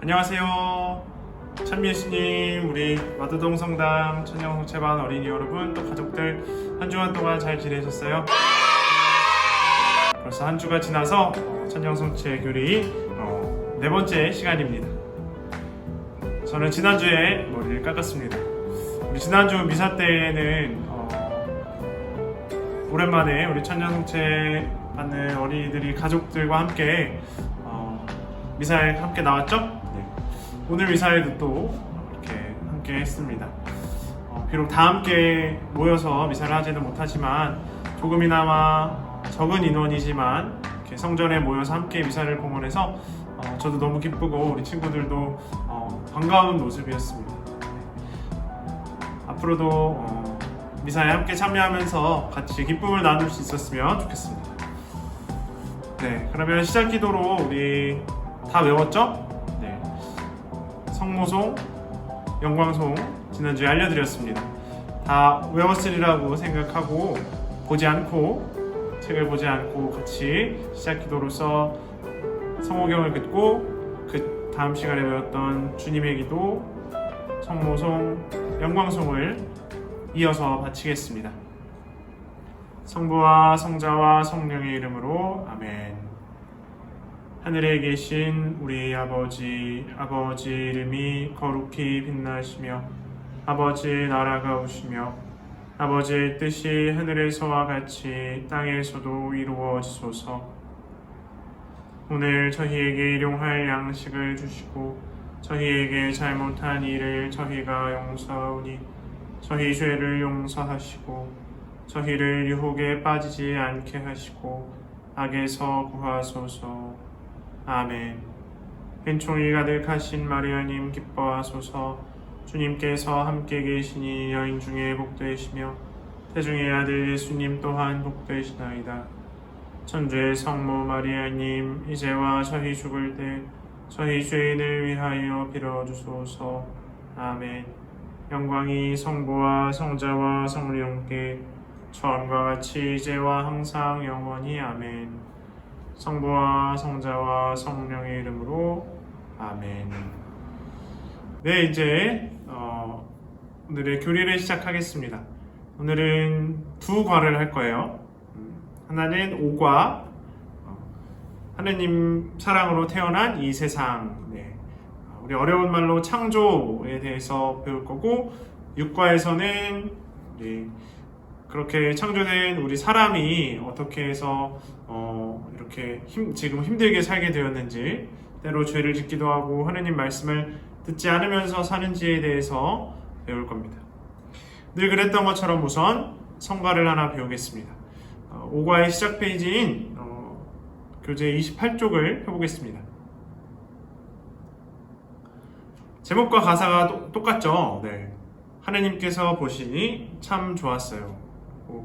안녕하세요. 찬미예수님, 우리 마두동 성당 천영성체반 어린이 여러분, 또 가족들 한 주간 동안 잘 지내셨어요? 벌써 한 주가 지나서 천영성체 교리 네 번째 시간입니다. 저는 지난주에 머리를 깎았습니다. 우리 지난주 미사 때에는 오랜만에 우리 천영성체 받는 어린이들이 가족들과 함께 미사에 함께 나왔죠? 네. 오늘 미사에도 또 이렇게 함께 했습니다. 비록 다 함께 모여서 미사를 하지는 못하지만 조금이나마 적은 인원이지만 이렇게 성전에 모여서 함께 미사를 봉헌해서 저도 너무 기쁘고 우리 친구들도 반가운 모습이었습니다. 앞으로도 미사에 함께 참여하면서 같이 기쁨을 나눌 수 있었으면 좋겠습니다. 네, 그러면 시작 기도로 우리 다 외웠죠? 네. 성모송, 영광송 지난주에 알려드렸습니다. 다 외웠으리라고 생각하고 책을 보지 않고 같이 시작 기도로서 성호경을 듣고 그 다음 시간에 배웠던 주님의 기도, 성모송, 영광송을 이어서 바치겠습니다. 성부와 성자와 성령의 이름으로 아멘. 하늘에 계신 우리 아버지 이름이 거룩히 빛나시며 아버지의 나라가 오시며 아버지의 뜻이 하늘에서와 같이 땅에서도 이루어지소서. 오늘 저희에게 일용할 양식을 주시고 저희에게 잘못한 일을 저희가 용서하오니 저희 죄를 용서하시고 저희를 유혹에 빠지지 않게 하시고 악에서 구하소서. 아멘. 은총이 가득하신 마리아님 기뻐하소서. 주님께서 함께 계시니 여인 중에 복되시며 태중의 아들 예수님 또한 복되시나이다. 천주의 성모 마리아님 이제와 저희 죽을 때 저희 죄인을 위하여 빌어주소서. 아멘. 영광이 성부와 성자와 성령께 처음과 같이 이제와 항상 영원히 아멘. 성부와 성자와 성령의 이름으로 아멘. 네, 이제 오늘의 교리를 시작하겠습니다. 오늘은 두 과를 할 거예요. 하나는 5과 하느님 사랑으로 태어난 이 세상, 네. 우리 어려운 말로 창조에 대해서 배울 거고, 6과에서는 그렇게 창조된 우리 사람이 어떻게 해서 이렇게 지금 힘들게 살게 되었는지, 때로 죄를 짓기도 하고 하느님 말씀을 듣지 않으면서 사는지에 대해서 배울 겁니다. 늘 그랬던 것처럼 우선 성가를 하나 배우겠습니다. 5과의 시작 페이지인 교재 28쪽을 펴보겠습니다. 제목과 가사가 똑같죠? 네. 하느님께서 보시니 참 좋았어요.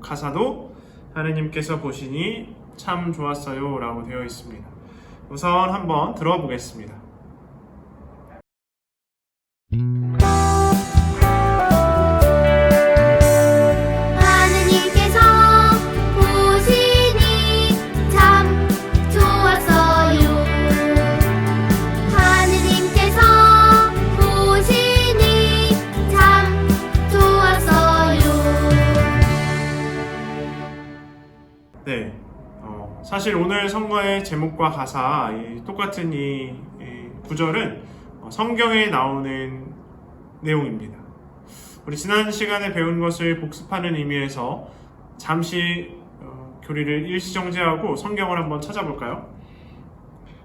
가사도 하느님께서 보시니 참 좋았어요 라고 되어 있습니다. 우선 한번 들어보겠습니다. 하느님께서 보시니 참 좋았어요. 하느님께서 보시니 참 좋았어요. 네, 사실 오늘 성가의 제목과 가사 똑같은 이 구절은 성경에 나오는 내용입니다. 우리 지난 시간에 배운 것을 복습하는 의미에서 잠시 교리를 일시정지하고 성경을 한번 찾아볼까요?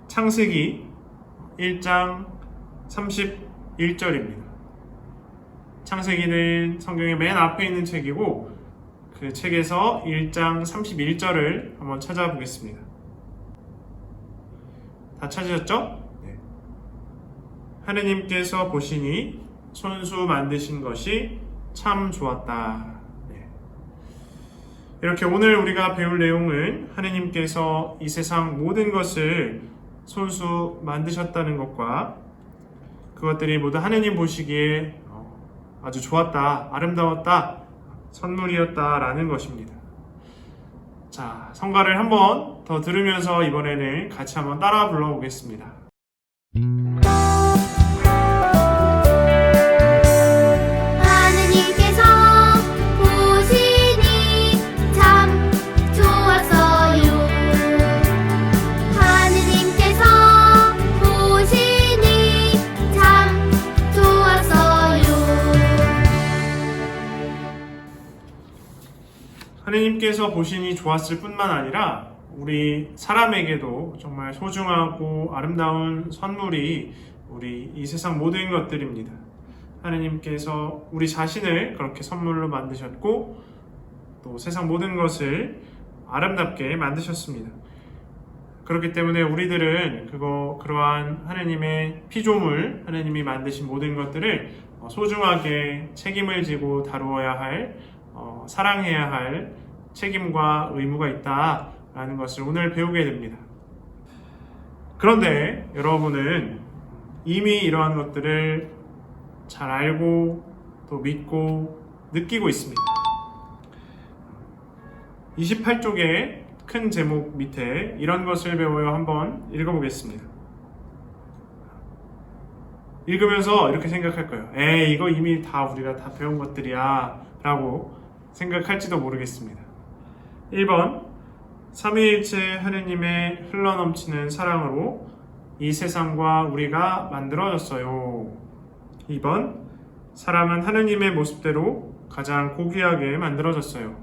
창세기 1장 31절입니다. 창세기는 성경의 맨 앞에 있는 책이고 그 책에서 1장 31절을 한번 찾아보겠습니다. 다 찾으셨죠? 네. 하느님께서 보시니 손수 만드신 것이 참 좋았다. 네. 이렇게 오늘 우리가 배울 내용은 하느님께서 이 세상 모든 것을 손수 만드셨다는 것과 그것들이 모두 하느님 보시기에 아주 좋았다, 아름다웠다, 선물이었다라는 것입니다. 자, 성가를 한번 더 들으면서 이번에는 같이 한번 따라 불러보겠습니다. 하느님께서 보시니 좋았을 뿐만 아니라 우리 사람에게도 정말 소중하고 아름다운 선물이 우리 이 세상 모든 것들입니다. 하느님께서 우리 자신을 그렇게 선물로 만드셨고 또 세상 모든 것을 아름답게 만드셨습니다. 그렇기 때문에 우리들은 그러한 하느님의 피조물, 하느님이 만드신 모든 것들을 소중하게 책임을 지고 다루어야 할, 사랑해야 할 책임과 의무가 있다라는 것을 오늘 배우게 됩니다. 그런데 여러분은 이미 이러한 것들을 잘 알고 또 믿고 느끼고 있습니다. 28쪽의 큰 제목 밑에 이런 것을 배워요 한번 읽어보겠습니다. 읽으면서 이렇게 생각할 거예요. 이거 이미 다 우리가 다 배운 것들이야 라고 생각할지도 모르겠습니다. 1번 삼위일체 하느님의 흘러넘치는 사랑으로 이 세상과 우리가 만들어졌어요. 2번 사람은 하느님의 모습대로 가장 고귀하게 만들어졌어요.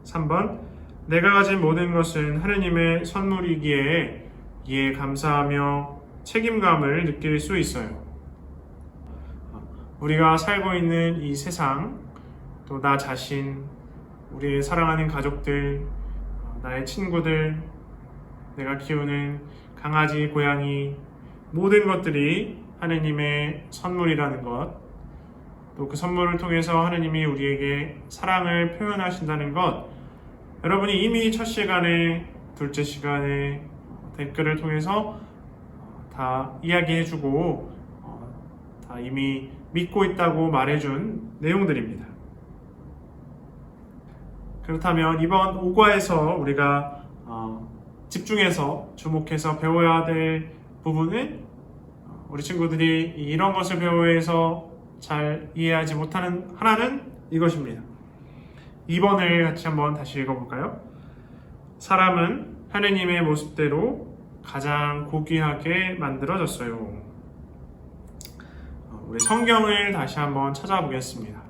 3번 내가 가진 모든 것은 하느님의 선물이기에 이에 감사하며 책임감을 느낄 수 있어요. 우리가 살고 있는 이 세상, 또 나 자신, 우리의 사랑하는 가족들, 나의 친구들, 내가 키우는 강아지, 고양이, 모든 것들이 하느님의 선물이라는 것, 또 그 선물을 통해서 하느님이 우리에게 사랑을 표현하신다는 것, 여러분이 이미 첫 시간에, 둘째 시간에 댓글을 통해서 다 이야기해주고 다 이미 믿고 있다고 말해준 내용들입니다. 그렇다면 이번 5과에서 우리가 집중해서 주목해서 배워야 될 부분은 우리 친구들이 이런 것을 배워서 잘 이해하지 못하는 하나는 이것입니다. 2번을 같이 한번 다시 읽어볼까요? 사람은 하느님의 모습대로 가장 고귀하게 만들어졌어요. 우리 성경을 다시 한번 찾아보겠습니다.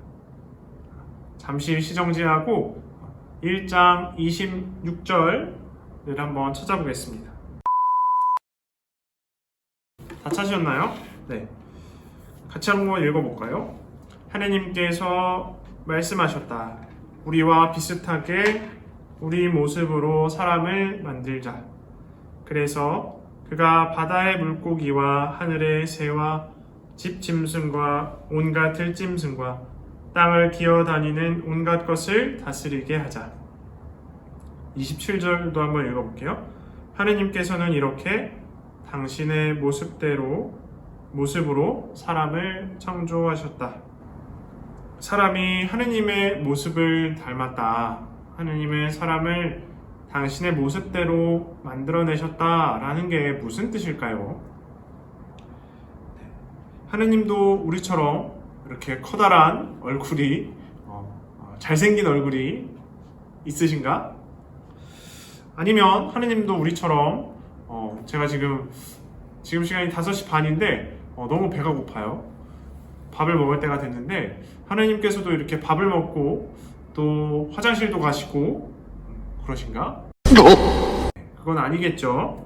잠시 시정지하고 1장 26절을 한번 찾아보겠습니다. 다 찾으셨나요? 네. 같이 한번 읽어볼까요? 하느님께서 말씀하셨다. 우리와 비슷하게 우리 모습으로 사람을 만들자. 그래서 그가 바다의 물고기와 하늘의 새와 집 짐승과 온갖 들짐승과 땅을 기어다니는 온갖 것을 다스리게 하자. 27절도 한번 읽어볼게요. 하느님께서는 이렇게 당신의 모습으로 사람을 창조하셨다. 사람이 하느님의 모습을 닮았다. 하느님의 사람을 당신의 모습대로 만들어내셨다라는 게 무슨 뜻일까요? 하느님도 우리처럼 이렇게 커다란 얼굴이 잘생긴 얼굴이 있으신가? 아니면 하느님도 우리처럼 제가 지금 시간이 5시 반인데 너무 배가 고파요. 밥을 먹을 때가 됐는데 하느님께서도 이렇게 밥을 먹고 또 화장실도 가시고 그러신가? 그건 아니겠죠.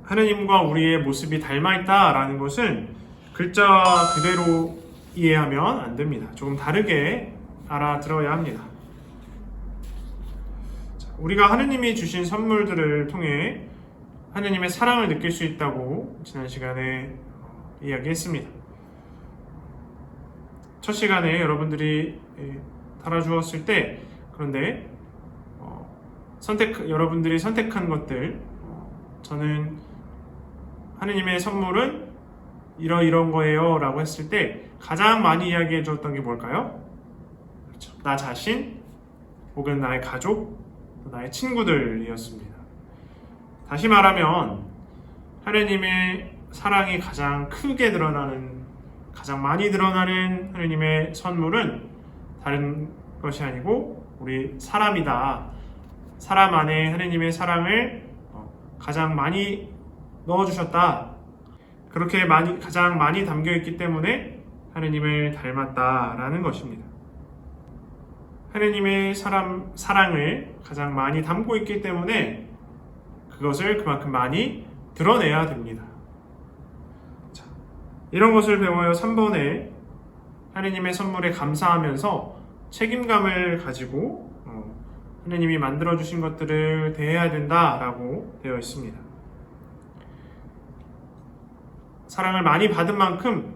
하느님과 우리의 모습이 닮아있다라는 것은 글자 그대로 이해하면 안 됩니다. 조금 다르게 알아들어야 합니다. 우리가 하느님이 주신 선물들을 통해 하느님의 사랑을 느낄 수 있다고 지난 시간에 이야기했습니다. 첫 시간에 여러분들이 달아주었을 때 그런데 여러분들이 선택한 것들 저는 하느님의 선물은 이런 거예요 라고 했을 때 가장 많이 이야기해 주었던 게 뭘까요? 그렇죠. 나 자신 혹은 나의 가족 나의 친구들이었습니다. 다시 말하면 하느님의 사랑이 가장 크게 드러나는 가장 많이 드러나는 하느님의 선물은 다른 것이 아니고 우리 사람이다. 사람 안에 하느님의 사랑을 가장 많이 넣어주셨다. 그렇게 가장 많이 담겨있기 때문에 하느님을 닮았다라는 것입니다. 하느님의 사랑을 가장 많이 담고 있기 때문에 그것을 그만큼 많이 드러내야 됩니다. 자, 이런 것을 배워요. 3번에 하느님의 선물에 감사하면서 책임감을 가지고 하느님이 만들어주신 것들을 대해야 된다라고 되어 있습니다. 사랑을 많이 받은 만큼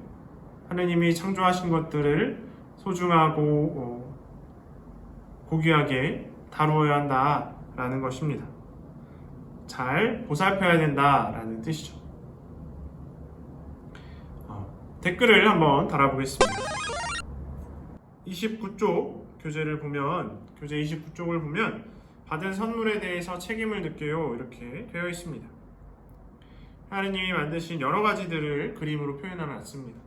하느님이 창조하신 것들을 소중하고 고귀하게 다루어야 한다라는 것입니다. 잘 보살펴야 된다라는 뜻이죠. 댓글을 한번 달아보겠습니다. 29쪽 교재를 보면, 교재 29쪽을 보면 받은 선물에 대해서 책임을 느껴요 이렇게 되어 있습니다. 하느님이 만드신 여러 가지들을 그림으로 표현해 놨습니다.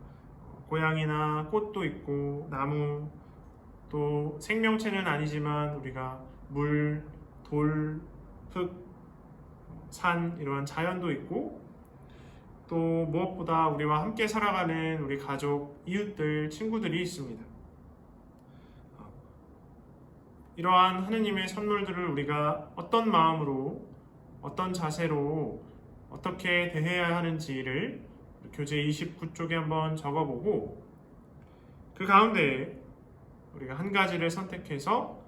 고양이나 꽃도 있고 나무, 또 생명체는 아니지만 우리가 물, 돌, 흙, 산 이러한 자연도 있고, 또 무엇보다 우리와 함께 살아가는 우리 가족, 이웃들, 친구들이 있습니다. 이러한 하느님의 선물들을 우리가 어떤 마음으로, 어떤 자세로 어떻게 대해야 하는지를 교재 29쪽에 한번 적어보고, 그 가운데 우리가 한 가지를 선택해서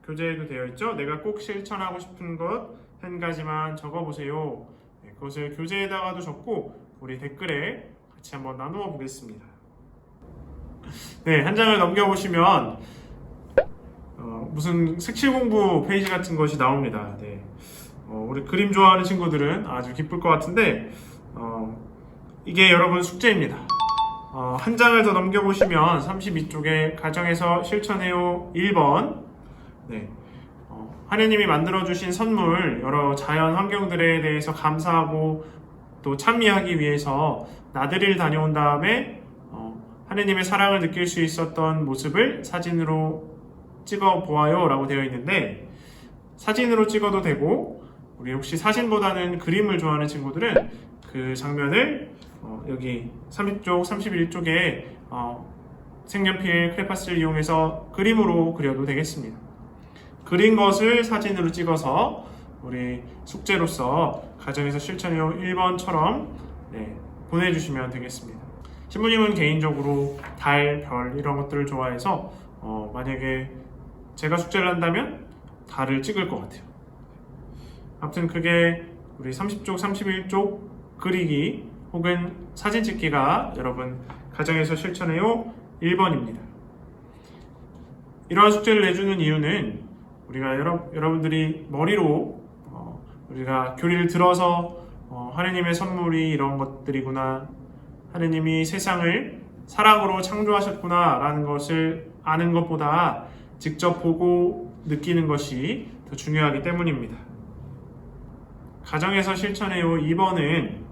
교재에도 되어 있죠. 내가 꼭 실천하고 싶은 것 한 가지만 적어보세요. 그것을 교재에다가도 적고 우리 댓글에 같이 한번 나누어 보겠습니다. 네, 한 장을 넘겨보시면 무슨 색칠 공부 페이지 같은 것이 나옵니다. 네. 우리 그림 좋아하는 친구들은 아주 기쁠 것 같은데 이게 여러분 숙제입니다. 한 장을 더 넘겨보시면 32쪽에 가정에서 실천해요 1번. 네. 하느님이 만들어주신 선물, 여러 자연 환경들에 대해서 감사하고 또 찬미하기 위해서 나들이를 다녀온 다음에 하느님의 사랑을 느낄 수 있었던 모습을 사진으로 찍어 보아요 라고 되어 있는데, 사진으로 찍어도 되고, 우리 혹시 사진보다는 그림을 좋아하는 친구들은 그 장면을 여기 30쪽, 31쪽에 색연필, 크레파스를 이용해서 그림으로 그려도 되겠습니다. 그린 것을 사진으로 찍어서 우리 숙제로서 가정에서 실천해요 1번처럼 보내주시면 되겠습니다. 신부님은 개인적으로 달, 별 이런 것들을 좋아해서 만약에 제가 숙제를 한다면 달을 찍을 것 같아요. 아무튼 그게 우리 30쪽, 31쪽 그리기 혹은 사진 찍기가 여러분 가정에서 실천해요 1번입니다. 이러한 숙제를 내주는 이유는 우리가 여러분들이 머리로 우리가 교리를 들어서 하느님의 선물이 이런 것들이구나, 하느님이 세상을 사랑으로 창조하셨구나 라는 것을 아는 것보다 직접 보고 느끼는 것이 더 중요하기 때문입니다. 가정에서 실천해요 2번은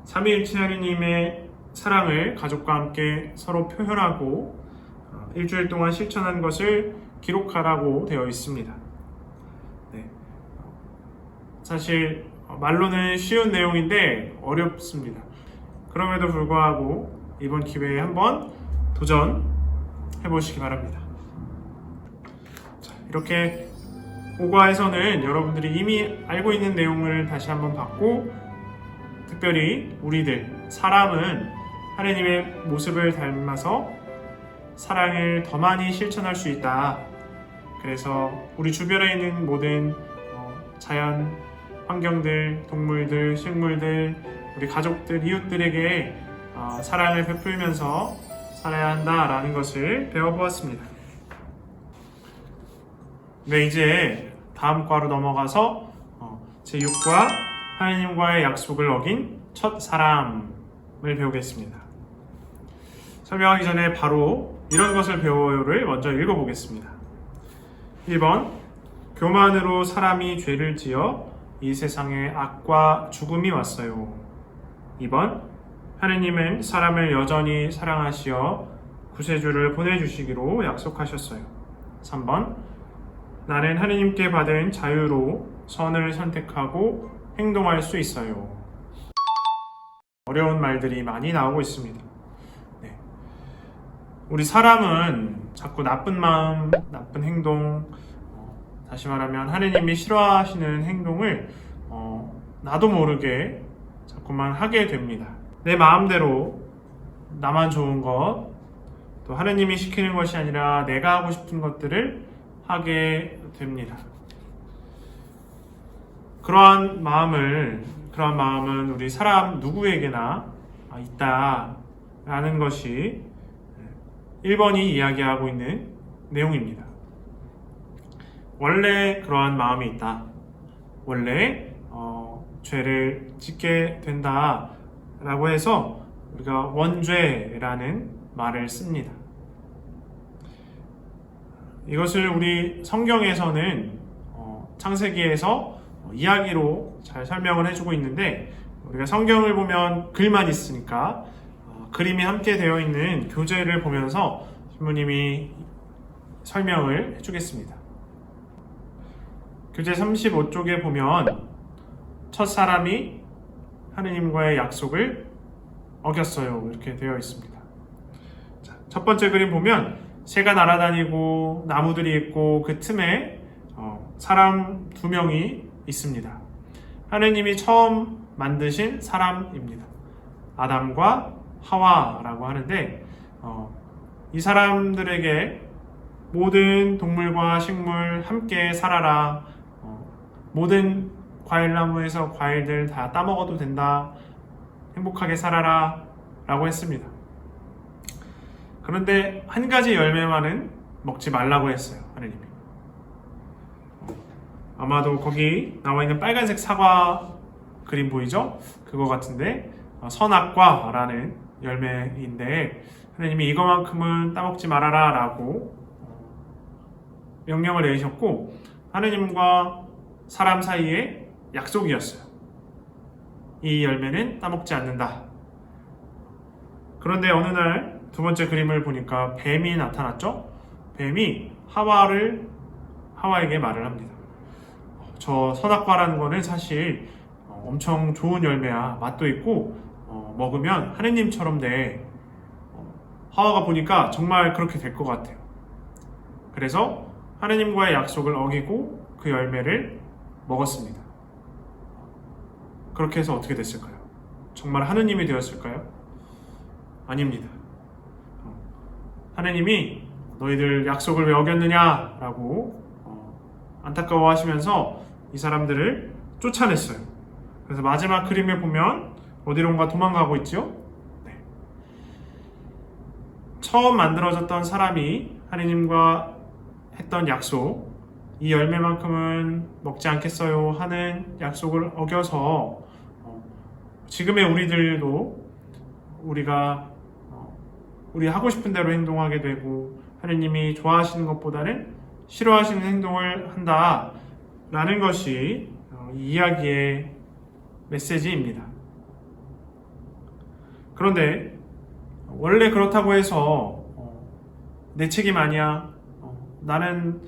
삼위일체 하느님의 사랑을 가족과 함께 서로 표현하고 일주일 동안 실천한 것을 기록하라고 되어 있습니다. 네. 사실 말로는 쉬운 내용인데 어렵습니다. 그럼에도 불구하고 이번 기회에 한번 도전해 보시기 바랍니다. 자, 이렇게 오과에서는 여러분들이 이미 알고 있는 내용을 다시 한번 봤고, 특별히 우리들 사람은 하느님의 모습을 닮아서 사랑을 더 많이 실천할 수 있다. 그래서 우리 주변에 있는 모든 자연 환경들, 동물들, 식물들, 우리 가족들, 이웃들에게 사랑을 베풀면서 살아야 한다라는 것을 배워보았습니다. 네, 이제 다음 과로 넘어가서 제6과 하나님과의 약속을 어긴 첫 사람을 배우겠습니다. 설명하기 전에 바로 이런 것을 배워요를 먼저 읽어보겠습니다. 1번, 교만으로 사람이 죄를 지어 이 세상에 악과 죽음이 왔어요. 2번, 하느님은 사람을 여전히 사랑하시어 구세주를 보내주시기로 약속하셨어요. 3번, 나는 하느님께 받은 자유로 선을 선택하고 행동할 수 있어요. 어려운 말들이 많이 나오고 있습니다. 우리 사람은 자꾸 나쁜 마음, 나쁜 행동, 다시 말하면 하느님이 싫어하시는 행동을 나도 모르게 자꾸만 하게 됩니다. 내 마음대로 나만 좋은 것, 또 하느님이 시키는 것이 아니라 내가 하고 싶은 것들을 하게 됩니다. 그러한 마음은 우리 사람 누구에게나 있다라는 것이 1번이 이야기하고 있는 내용입니다. 원래 그러한 마음이 있다. 원래 죄를 짓게 된다라고 해서 우리가 원죄라는 말을 씁니다. 이것을 우리 성경에서는 창세기에서 이야기로 잘 설명을 해주고 있는데, 우리가 성경을 보면 글만 있으니까 그림이 함께 되어 있는 교재를 보면서 신부님이 설명을 해주겠습니다. 교재 35쪽에 보면 첫 사람이 하느님과의 약속을 어겼어요, 이렇게 되어 있습니다. 자, 첫 번째 그림 보면 새가 날아다니고 나무들이 있고 그 틈에 사람 2명이 있습니다. 하느님이 처음 만드신 사람입니다. 아담과 하와라고 하는데, 이 사람들에게 모든 동물과 식물 함께 살아라, 모든 과일나무에서 과일들 다 따먹어도 된다, 행복하게 살아라 라고 했습니다. 그런데 한 가지 열매만은 먹지 말라고 했어요, 하느님이. 아마도 거기 나와 있는 빨간색 사과 그림 보이죠? 그거 같은데, 선악과라는 열매인데 하느님이 이거만큼은 따먹지 말아라 라고 명령을 내리셨고, 하느님과 사람 사이에 약속이었어요. 이 열매는 따먹지 않는다. 그런데 어느 날 두 번째 그림을 보니까 뱀이 나타났죠? 뱀이 하와에게 말을 합니다. 저 선악과라는 거는 사실 엄청 좋은 열매야. 맛도 있고 먹으면 하느님처럼 돼. 하와가 보니까 정말 그렇게 될 것 같아요. 그래서 하느님과의 약속을 어기고 그 열매를 먹었습니다. 그렇게 해서 어떻게 됐을까요? 정말 하느님이 되었을까요? 아닙니다. 하느님이 너희들 약속을 왜 어겼느냐라고 안타까워하시면서 이 사람들을 쫓아냈어요. 그래서 마지막 그림에 보면 어디론가 도망가고 있죠? 네. 처음 만들어졌던 사람이 하느님과 했던 약속, 이 열매만큼은 먹지 않겠어요 하는 약속을 어겨서 지금의 우리들도 우리가 우리 하고 싶은 대로 행동하게 되고 하느님이 좋아하시는 것보다는 싫어하시는 행동을 한다라는 것이 이 이야기의 메시지입니다. 그런데 원래 그렇다고 해서 내 책임 아니야, 나는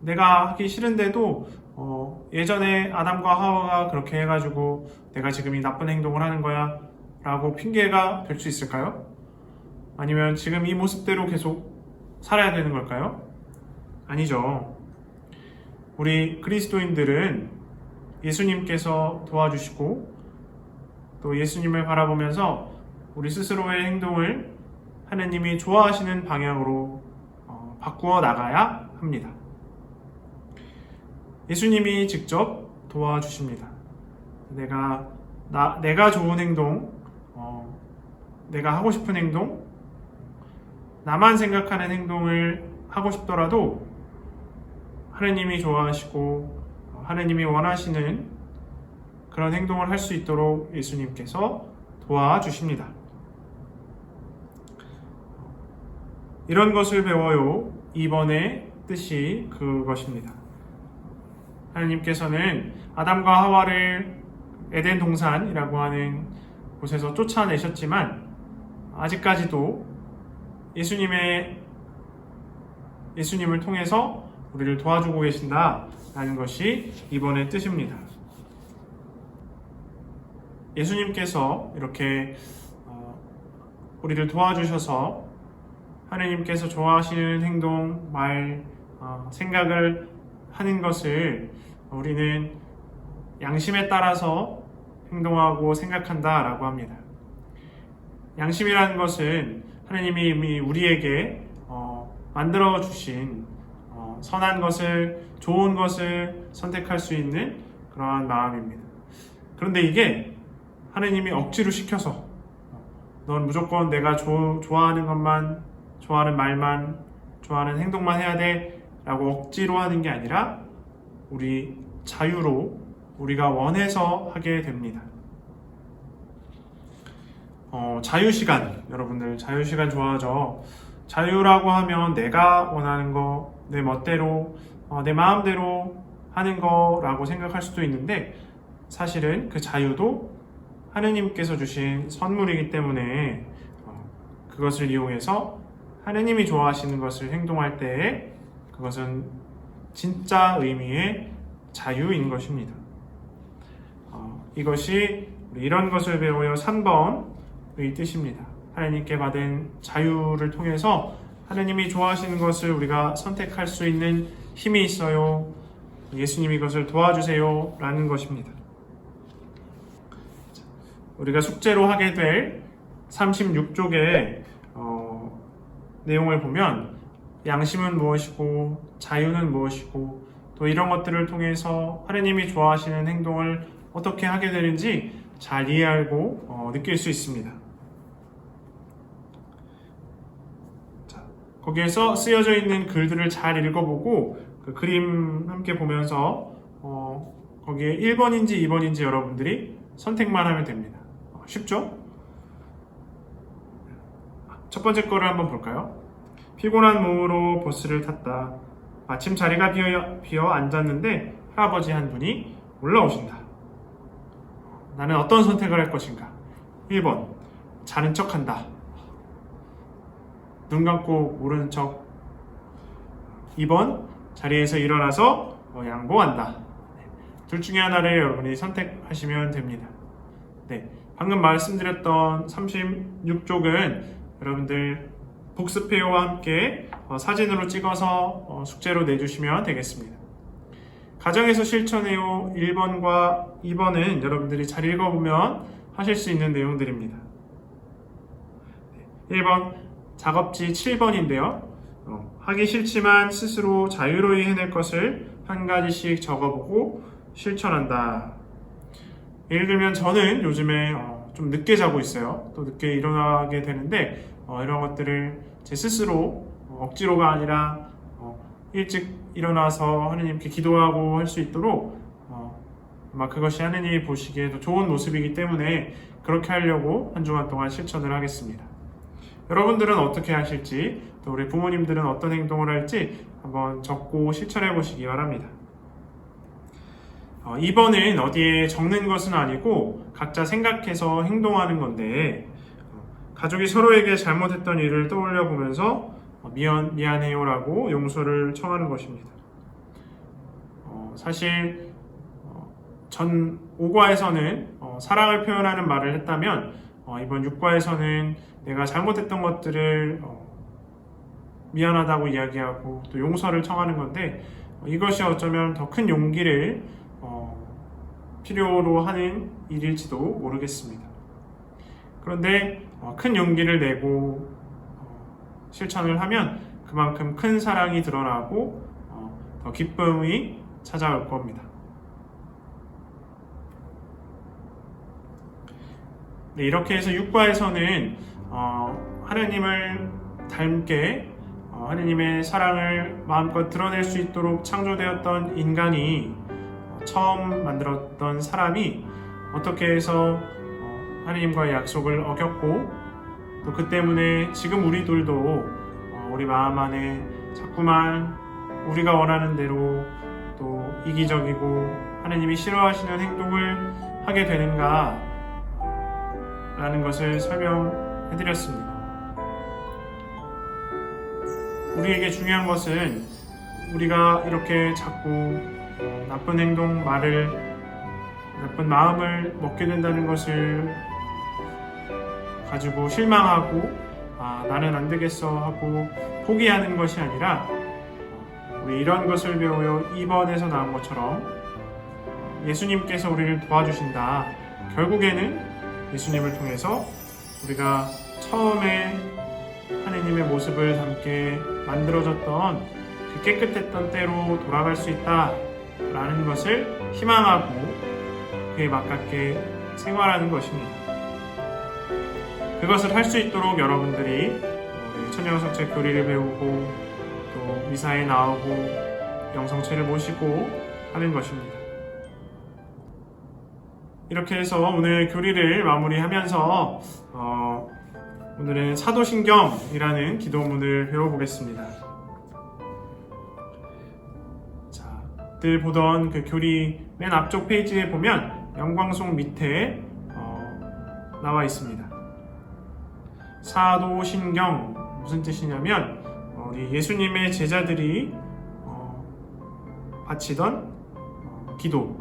내가 하기 싫은데도 예전에 아담과 하와가 그렇게 해가지고 내가 지금 이 나쁜 행동을 하는 거야 라고 핑계가 될 수 있을까요? 아니면 지금 이 모습대로 계속 살아야 되는 걸까요? 아니죠. 우리 그리스도인들은 예수님께서 도와주시고 또 예수님을 바라보면서 우리 스스로의 행동을 하느님이 좋아하시는 방향으로 바꾸어 나가야 합니다. 예수님이 직접 도와주십니다. 내가 좋은 행동, 내가 하고 싶은 행동, 나만 생각하는 행동을 하고 싶더라도 하느님이 좋아하시고 하느님이 원하시는 그런 행동을 할 수 있도록 예수님께서 도와주십니다. 이런 것을 배워요. 2번의 뜻이 그것입니다. 하느님께서는 아담과 하와를 에덴 동산이라고 하는 곳에서 쫓아내셨지만 아직까지도 예수님을 통해서 우리를 도와주고 계신다라는 것이 이번의 뜻입니다. 예수님께서 이렇게 우리를 도와주셔서 하느님께서 좋아하시는 행동, 말, 생각을 하는 것을 우리는 양심에 따라서 행동하고 생각한다라고 합니다. 양심이라는 것은 하느님이 이미 우리에게 만들어 주신 선한 것을, 좋은 것을 선택할 수 있는 그러한 마음입니다. 그런데 이게 하느님이 억지로 시켜서 넌 무조건 내가 좋아하는 것만, 좋아하는 말만, 좋아하는 행동만 해야 돼 라고 억지로 하는 게 아니라 우리 자유로 우리가 원해서 하게 됩니다. 자유시간, 여러분들 자유시간 좋아하죠? 자유라고 하면 내가 원하는 거, 내 멋대로, 내 마음대로 하는 거라고 생각할 수도 있는데 사실은 그 자유도 하느님께서 주신 선물이기 때문에 그것을 이용해서 하느님이 좋아하시는 것을 행동할 때에 그것은 진짜 의미의 자유인 것입니다. 이것이 우리 이런 것을 배워요 3번의 뜻입니다. 하느님께 받은 자유를 통해서 하느님이 좋아하시는 것을 우리가 선택할 수 있는 힘이 있어요. 예수님이 이것을 도와주세요 라는 것입니다. 우리가 숙제로 하게 될 36쪽의 내용을 보면 양심은 무엇이고 자유는 무엇이고 또 이런 것들을 통해서 하느님이 좋아하시는 행동을 어떻게 하게 되는지 잘 이해하고 느낄 수 있습니다. 자, 거기에서 쓰여져 있는 글들을 잘 읽어보고 그 그림 함께 보면서 거기에 1번인지 2번인지 여러분들이 선택만 하면 됩니다. 쉽죠? 첫 번째 거를 한번 볼까요? 피곤한 몸으로 버스를 탔다. 마침 자리가 비어 앉았는데 할아버지 한 분이 올라오신다. 나는 어떤 선택을 할 것인가? 1번, 자는 척 한다. 눈 감고 모르는 척. 2번, 자리에서 일어나서 양보한다. 둘 중에 하나를 여러분이 선택하시면 됩니다. 네, 방금 말씀드렸던 36쪽은 여러분들 복습회요와 함께 사진으로 찍어서 숙제로 내주시면 되겠습니다. 가정에서 실천해요 1번과 2번은 여러분들이 잘 읽어보면 하실 수 있는 내용들입니다. 1번 작업지 7번인데요. 하기 싫지만 스스로 자유로이 해낼 것을 한 가지씩 적어보고 실천한다. 예를 들면 저는 요즘에 좀 늦게 자고 있어요. 또 늦게 일어나게 되는데 이런 것들을 제 스스로 억지로가 아니라 일찍 일어나서 하느님께 기도하고 할 수 있도록 아마 그것이 하느님이 보시기에도 좋은 모습이기 때문에 그렇게 하려고 한 주간 동안 실천을 하겠습니다. 여러분들은 어떻게 하실지 또 우리 부모님들은 어떤 행동을 할지 한번 적고 실천해 보시기 바랍니다. 2번은 어디에 적는 것은 아니고 각자 생각해서 행동하는 건데 가족이 서로에게 잘못했던 일을 떠올려 보면서 미안해요 라고 용서를 청하는 것입니다. 사실 전 5과에서는 사랑을 표현하는 말을 했다면 이번 6과에서는 내가 잘못했던 것들을 미안하다고 이야기하고 또 용서를 청하는 건데 이것이 어쩌면 더 큰 용기를 필요로 하는 일일지도 모르겠습니다. 그런데 큰 용기를 내고 실천을 하면 그만큼 큰 사랑이 드러나고 더 기쁨이 찾아올 겁니다. 네, 이렇게 해서 6과에서는 하느님을 닮게 하느님의 사랑을 마음껏 드러낼 수 있도록 창조되었던 인간이 처음 만들었던 사람이 어떻게 해서 하느님과의 약속을 어겼고 또 그 때문에 지금 우리들도 우리 마음 안에 자꾸만 우리가 원하는 대로 또 이기적이고 하느님이 싫어하시는 행동을 하게 되는가 라는 것을 설명해드렸습니다. 우리에게 중요한 것은 우리가 이렇게 자꾸 나쁜 행동, 말을, 나쁜 마음을 먹게 된다는 것을 가지고 실망하고 나는 안 되겠어 하고 포기하는 것이 아니라 우리 이런 것을 배우여 2번에서 나온 것처럼 예수님께서 우리를 도와주신다. 결국에는 예수님을 통해서 우리가 처음에 하느님의 모습을 담게 만들어졌던 그 깨끗했던 때로 돌아갈 수 있다라는 것을 희망하고 그에 맞게 생활하는 것입니다. 그것을 할 수 있도록 여러분들이 천년성체 교리를 배우고 또 미사에 나오고 영성체를 모시고 하는 것입니다. 이렇게 해서 오늘 교리를 마무리하면서 오늘은 사도신경이라는 기도문을 배워보겠습니다. 자, 늘 보던 그 교리 맨 앞쪽 페이지에 보면 영광송 밑에 나와 있습니다. 사도신경 무슨 뜻이냐면 우리 예수님의 제자들이 바치던 기도,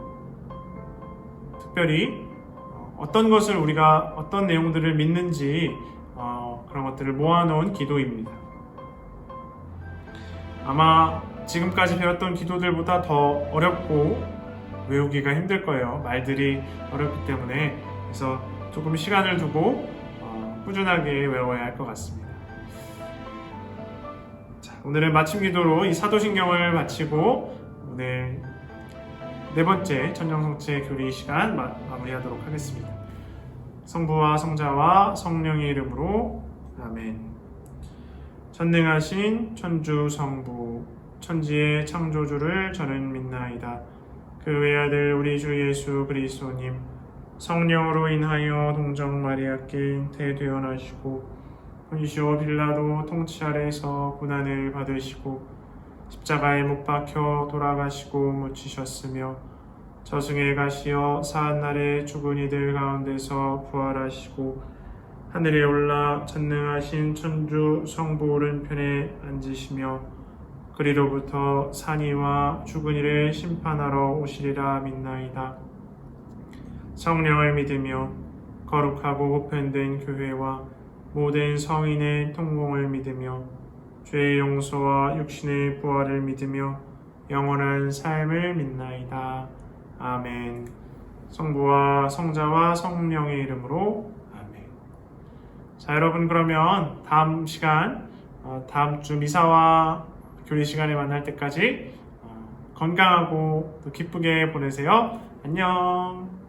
특별히 어떤 것을 우리가 어떤 내용들을 믿는지 그런 것들을 모아놓은 기도입니다. 아마 지금까지 배웠던 기도들보다 더 어렵고 외우기가 힘들 거예요. 말들이 어렵기 때문에. 그래서 조금 시간을 두고 꾸준하게 외워야 할 것 같습니다. 자, 오늘은 마침 기도로 이 사도신경을 마치고 오늘 네 번째 천년성체 교리 시간 마무리하도록 하겠습니다. 성부와 성자와 성령의 이름으로 아멘. 전능하신 천주 성부 천지의 창조주를 저는 믿나이다. 그 외아들 우리 주 예수 그리스도님 성령으로 인하여 동정 마리아께 대되어나시고 본시오 빌라도 통치 아래에서 고난을 받으시고 십자가에 못 박혀 돌아가시고 묻히셨으며 저승에 가시어 사한날에 죽은 이들 가운데서 부활하시고 하늘에 올라 전능하신 천주 성부 오른편에 앉으시며 그리로부터 산이와 죽은 이를 심판하러 오시리라 믿나이다. 성령을 믿으며 거룩하고 보편된 교회와 모든 성인의 통공을 믿으며 죄의 용서와 육신의 부활을 믿으며 영원한 삶을 믿나이다. 아멘. 성부와 성자와 성령의 이름으로 아멘. 자, 여러분 그러면 다음 시간 다음 주 미사와 교리 시간에 만날 때까지 건강하고 또 기쁘게 보내세요. 안녕.